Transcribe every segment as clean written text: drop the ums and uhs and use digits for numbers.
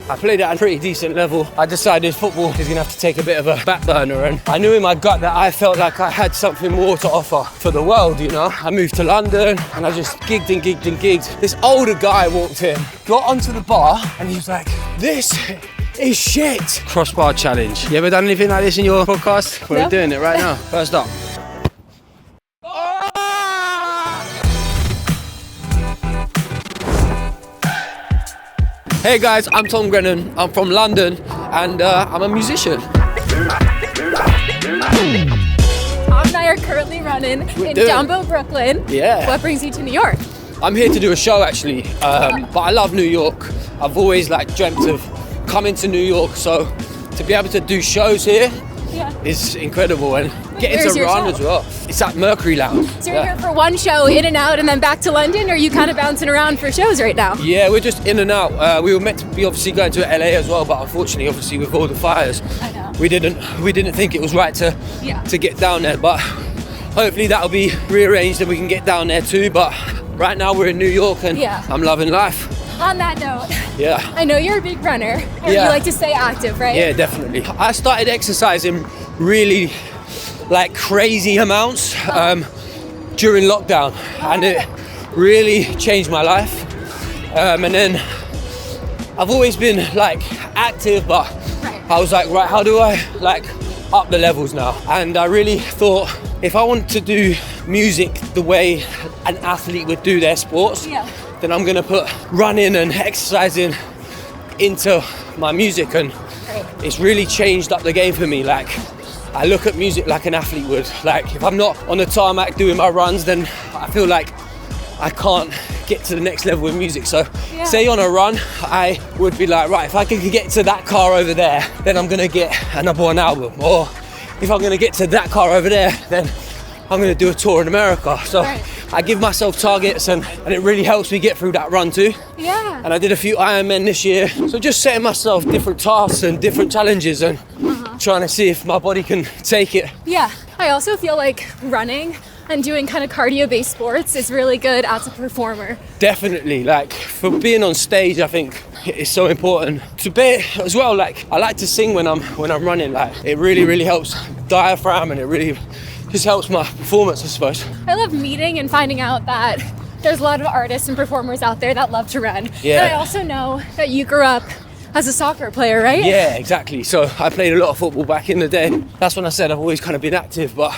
I played at a pretty decent level. I decided football is gonna have to take a bit of a back burner, and I knew in my gut that I felt like I had something more to offer for the world, you know? I moved to London and I just gigged and gigged and gigged. This older guy walked in, got onto the bar, and he was like, "This is shit." Crossbar challenge. You ever done anything like this in your podcast? We're doing it right now. First up. Hey guys, I'm Tom Grennan. I'm from London and I'm a musician. Tom and I are currently running in DUMBO, Brooklyn. Yeah. What brings you to New York? I'm here to do a show actually, but I love New York. I've always dreamt of coming to New York, so to be able to do shows here is incredible, and getting to run as well. It's at Mercury Lounge. So you're here for one show, in and out, and then back to London, or are you kind of bouncing around for shows right now? Yeah, we're just in and out. We were meant to be obviously going to LA as well, but unfortunately, obviously with all the fires, I know. we didn't think it was right to get down there. But hopefully that'll be rearranged and we can get down there too. But right now we're in New York and I'm loving life. On that note, I know you're a big runner, and you like to stay active, right? Yeah, definitely. I started exercising really crazy amounts during lockdown, and it really changed my life. And then I've always been active, but I was like, right, how do I up the levels now? And I really thought, if I want to do music the way an athlete would do their sports, then I'm gonna put running and exercising into my music, and it's really changed up the game for me. I look at music like an athlete would. If I'm not on the tarmac doing my runs, then I feel like I can't get to the next level with music. So say on a run, I would be like, right, if I can get to that car over there, then I'm gonna get a number one album. Or if I'm gonna get to that car over there, then I'm gonna do a tour in America. So I give myself targets, and it really helps me get through that run too. Yeah. And I did a few Ironmen this year. So just setting myself different tasks and different challenges, and trying to see if my body can take it. Yeah. I also feel like running and doing kind of cardio-based sports is really good as a performer. Definitely, for being on stage, I think it's so important to be as well. I like to sing when I'm running. It really helps diaphragm, and it really just helps my performance, I suppose. I love meeting and finding out that there's a lot of artists and performers out there that love to run. Yeah. And I also know that you grew up as a soccer player, right? Yeah, exactly. So I played a lot of football back in the day. That's when I said I've always kind of been active, but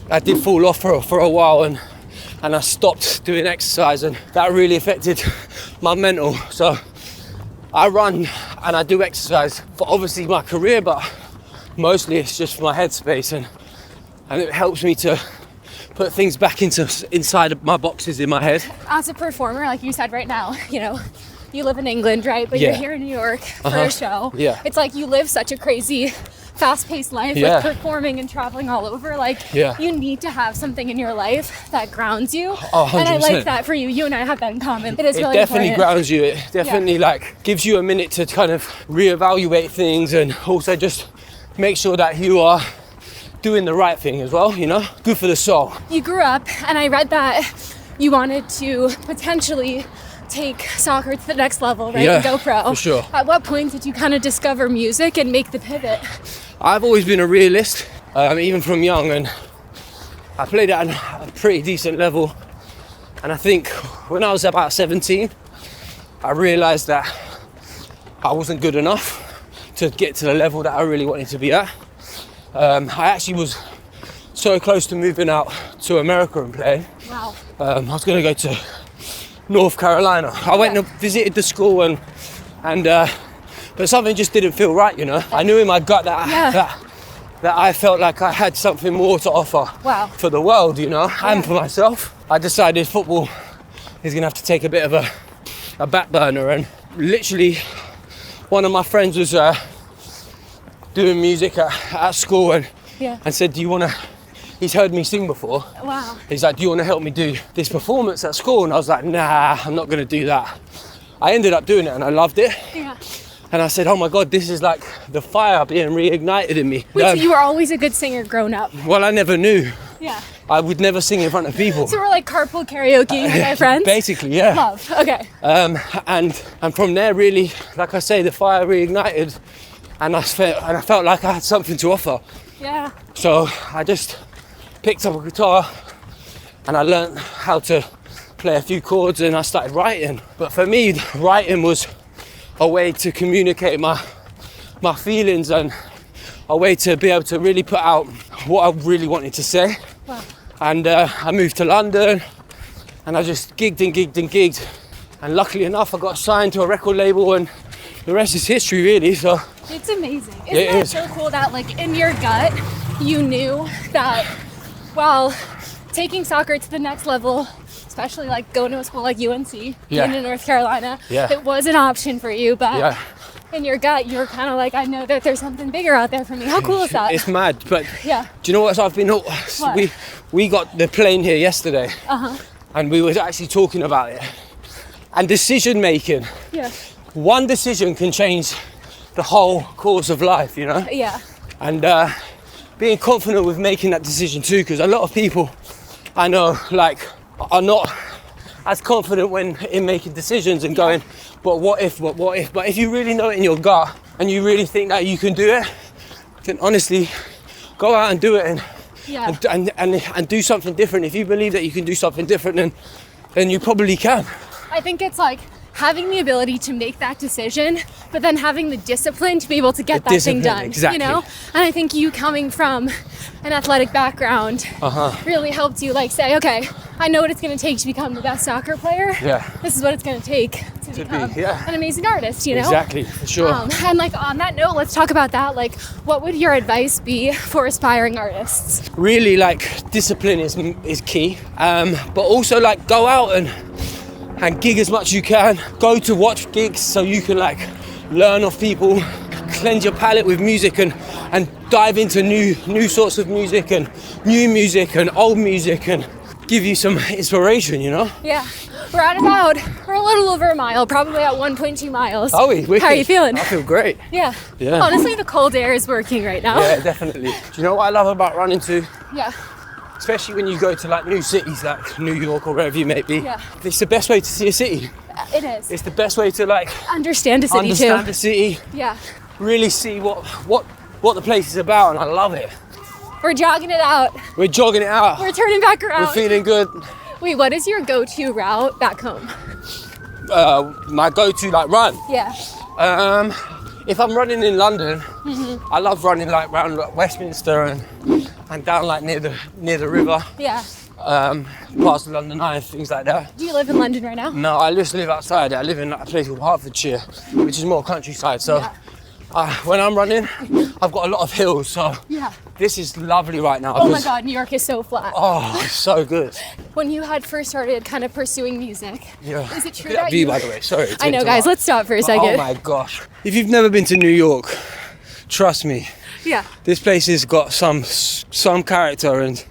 I did fall off for a while, and I stopped doing exercise, and that really affected my mental. So I run and I do exercise for obviously my career, but mostly it's just for my headspace, and it helps me to put things back inside of my boxes in my head. As a performer, like you said right now, you live in England, right? But you're here in New York for a show. Yeah. It's like you live such a crazy, fast-paced life, performing and traveling all over. You need to have something in your life that grounds you. 100%. And I like that for you. You and I have that in common. It is really definitely important. grounds you. It definitely gives you a minute to kind of reevaluate things, and also just make sure that you are doing the right thing as well, good for the soul. You grew up, and I read that you wanted to potentially take soccer to the next level, right? And go pro. For sure. At what point did you kind of discover music and make the pivot? I've always been a realist, even from young, and I played at a pretty decent level. And I think when I was about 17, I realized that I wasn't good enough to get to the level that I really wanted to be at. I actually was so close to moving out to America and playing. Wow. I was going to go to North Carolina. I went and visited the school, but something just didn't feel right, I knew in my gut that I felt like I had something more to offer for the world, and for myself. I decided football is going to have to take a bit of a back burner, and literally one of my friends was doing music at school, and said, he's heard me sing before. Wow. He's like, do you want to help me do this performance at school? And I was like, nah, I'm not going to do that. I ended up doing it, and I loved it. Yeah. And I said, oh my God, this is the fire being reignited in me. Wait, so you were always a good singer growing up? Well, I never knew. I would never sing in front of people. So we're like carpool karaoke with my friends? Basically, yeah. Love, okay. And from there, really, like I say, the fire reignited, and I felt like I had something to offer. Yeah. So I just picked up a guitar and I learned how to play a few chords, and I started writing. But for me, writing was a way to communicate my feelings and a way to be able to really put out what I really wanted to say. Wow. And I moved to London and I just gigged. And luckily enough, I got signed to a record label, and the rest is history, really. So it's amazing. Isn't it so cool that, like, in your gut, you knew that while taking soccer to the next level, especially like going to a school like UNC, being in North Carolina, it was an option for you, but in your gut, you were kind of like, I know that there's something bigger out there for me. How cool is that? It's mad, but do you know what? We got the plane here yesterday, and we were actually talking about it. And decision making. Yeah. One decision can change the whole course of life, you know? Yeah. And being confident with making that decision too, because a lot of people I know, like, are not as confident when in making decisions and going, but what if? But if you really know it in your gut and you really think that you can do it, then honestly, go out and do it and do something different. If you believe that you can do something different, then you probably can. I think it's like having the ability to make that decision, but then having the discipline to be able to get that thing done. Exactly. You know? And I think you coming from an athletic background really helped you, like, say, okay, I know what it's going to take to become the best soccer player. Yeah. This is what it's going to take to become an amazing artist, you know? Exactly, for sure. And like on that note, let's talk about that. Like, what would your advice be for aspiring artists? Really, like, discipline is key. But also, like, go out and gig as much as you can. Go to watch gigs so you can, like, learn off people, cleanse your palate with music and dive into new sorts of music and new music and old music and give you some inspiration, you know? Yeah. We're a little over a mile, probably at 1.2 miles. Are we? Wicked. How are you feeling? I feel great. Yeah. Yeah. Honestly, the cold air is working right now. Yeah, definitely. Do you know what I love about running too? Yeah. Especially when you go to, like, new cities like New York or wherever you may be. Yeah. It's the best way to see a city. It is. It's the best way to, like, understand a city understand the city. Yeah. Really see what the place is about, and I love it. We're jogging it out. We're jogging it out. We're turning back around. We're feeling good. Wait, what is your go-to route back home? My go-to, like, run? Yeah. If I'm running in London, I love running, like, around Westminster and down, like, near the river. Yeah. Past the London Eye, things like that. Do you live in London right now? No, I just live outside. I live in, like, a place called Hertfordshire, which is more countryside. So when I'm running, I've got a lot of hills. So this is lovely right now. Oh my God, New York is so flat. Oh, it's so good. When you had first started kind of pursuing music, is it true Look at that view, by the way? Sorry. I know, guys. Let's stop for a second. Oh my gosh. If you've never been to New York, trust me. Yeah. This place has got some character and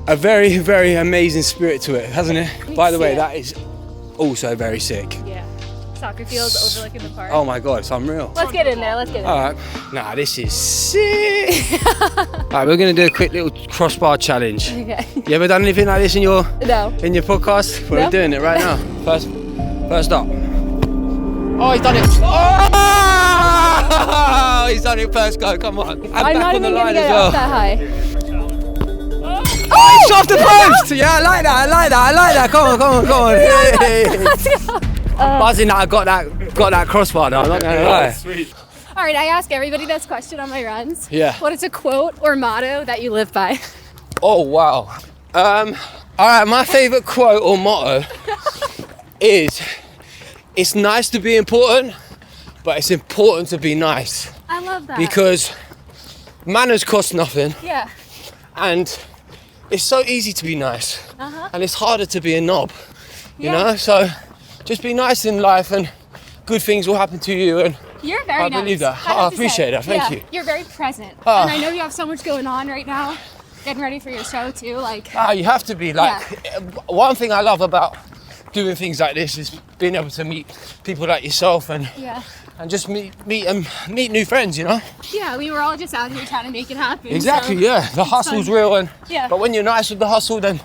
a very, very amazing spirit to it, hasn't it? By the way, that is also very sick. Yeah. Soccer field overlooking the park. Oh my God, it's unreal. Let's get in there. All right. Nah, this is sick. All right, we're going to do a quick little crossbar challenge. Okay. You ever done anything like this in your podcast? We're doing it right now. First up. Oh, he's done it. Oh, he's done it first go. Come on. I'm not even going to get up that high. Oh, it's off the post! Yeah, I like that. Come on. Hey. I'm buzzing that I got that crossbar though, I'm not gonna lie. Sweet. All right, I ask everybody this question on my runs. Yeah. What is a quote or motto that you live by? Oh, wow. All right, my favorite quote or motto is, it's nice to be important, but it's important to be nice. I love that. Because manners cost nothing. Yeah. And it's so easy to be nice. And it's harder to be a knob, you know? So just be nice in life and good things will happen to you. And you're very nice. I believe that. I appreciate that. Thank you. You're very present. And I know you have so much going on right now. Getting ready for your show too. You have to be. One thing I love about doing things like this is being able to meet people like yourself and and just meet new friends, you know? Yeah, we were all just out here trying to make it happen. Exactly, so yeah. The hustle's real, and yeah. But when you're nice with the hustle, then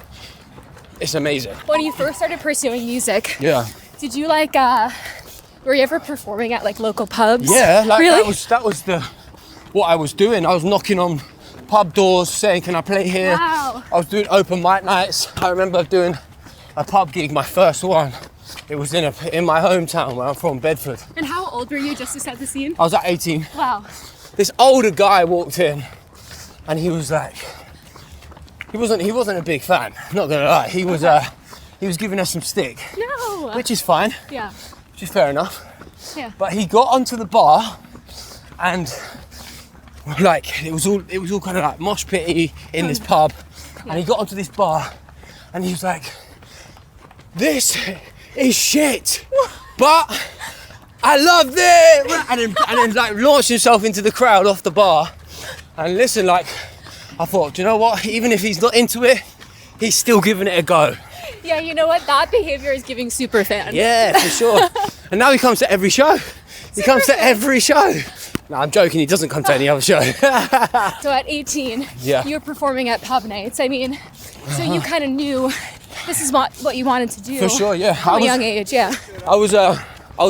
it's amazing. When you first started pursuing music, Yeah. did you like, were you ever performing at like local pubs? Yeah, like really? that was what I was doing. I was knocking on pub doors saying, can I play here? Wow. I was doing open mic nights. I remember doing a pub gig, my first one. It was in my hometown where I'm from, Bedford. And how old were you, just to set the scene? I was at 18. Wow. This older guy walked in and he was like, he wasn't a big fan, not gonna lie. He was giving us some stick. No. Which is fine. Yeah. Which is fair enough. Yeah. But he got onto the bar and like it was all kind of like mosh pitty in this pub, and he got onto this bar and he was like, this is shit, but I love this, and then like launched himself into the crowd off the bar. And listen, like I thought, do you know what, even if he's not into it, he's still giving it a go. Yeah, you know what, that behavior is giving super fan. Yeah, for sure. And now he comes to every show. He comes to every show. No, I'm joking, he doesn't come to any other show. So at 18, yeah, you were performing at pub nights. I mean, so you kind of knew this is what you wanted to do. For sure, yeah. From a young age, yeah. I was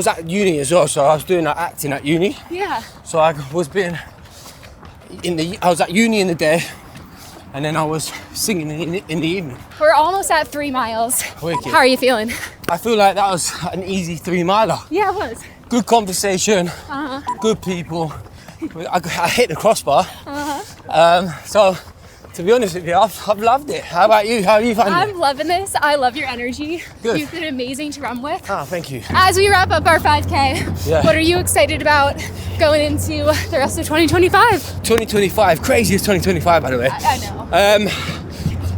at uni as well, so I was doing acting at uni. Yeah. So I was at uni in the day, and then I was singing in the evening. We're almost at 3 miles. Wicked. How are you feeling? I feel like that was an easy 3 miler. Yeah, it was. Good conversation, good people. I hit the crossbar. So, to be honest with you, I've loved it. How about you? How are you finding it? I'm loving this. I love your energy. Good. You've been amazing to run with. Oh, thank you. As we wrap up our 5K, Yeah. what are you excited about going into the rest of 2025? 2025, craziest 2025, by the way. I know.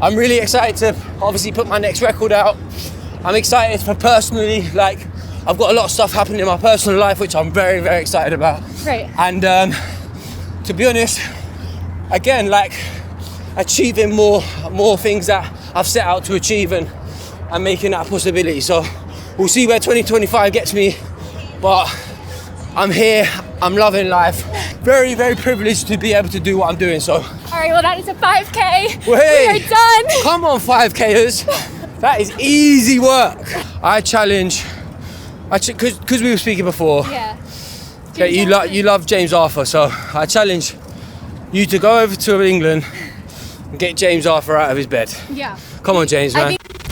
I'm really excited to obviously put my next record out. I'm excited for personally, like, I've got a lot of stuff happening in my personal life, which I'm very, very excited about. Right. And to be honest, again, like, achieving more things that I've set out to achieve and making that a possibility. So we'll see where 2025 gets me, but I'm here, I'm loving life. Very, very privileged to be able to do what I'm doing, so. All right, well, that is a 5K. Hey, we are done. Come on, 5Kers. That is easy work. I challenge, because we were speaking before. Yeah. Okay, you love James Arthur, so I challenge you to go over to England and get James Arthur out of his bed. Yeah. Come on, James, man. I think